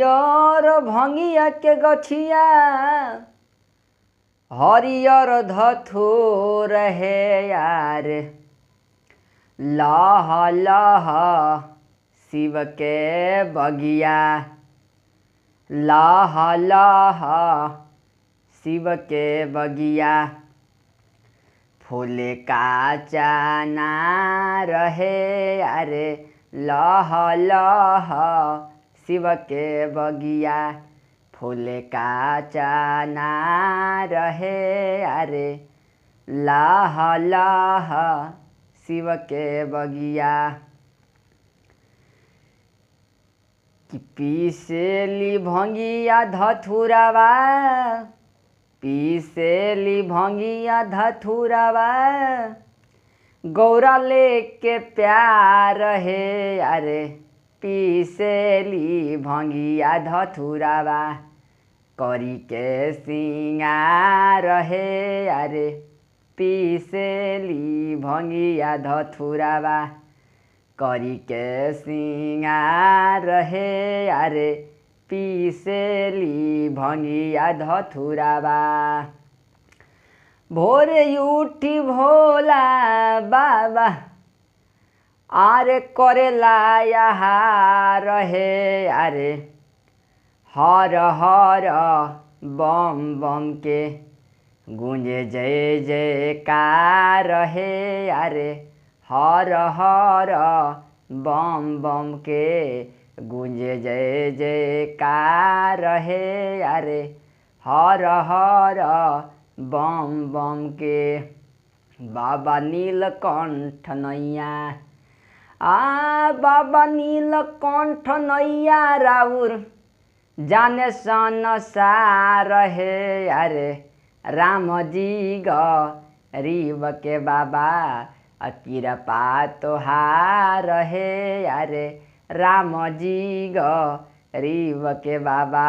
हरियर भंगिया के गठिया हरियर धथुर हे यार लह लह शिव के बगिया लह लह शिव के बगिया फूले का चाना रहे अरे लह लह शिव के बगिया फूले का चाना रहे अरे लह लह शिव के बगिया कि पीसेली भंगिया धथुरावा पीसेली भंगिया धथुरावा गौरा लेके प्यार हे अरे पीसेली भंगिया धथुरावा करी के सिंगार हे अरे पीसेली भंगिया धथुरावा करी के सिंगार हे अरे पीसेली भंगिया धथुरावा भोरे उठी भोला बाबा आरे करेला यार हे अरे हर हर बम बम के गूंजे जय जयकार हे अरे हर हर बम बम के गूंजे जय जयकार हे अरे हर हर बम बम के बाबा नीलकंठ नैया बाबा नीलकंठ नैया राउर जाने संसार हे अरे राम जी गरीब के बाबा कृपा तोहार हे अरे राम जी गरीब के बाबा।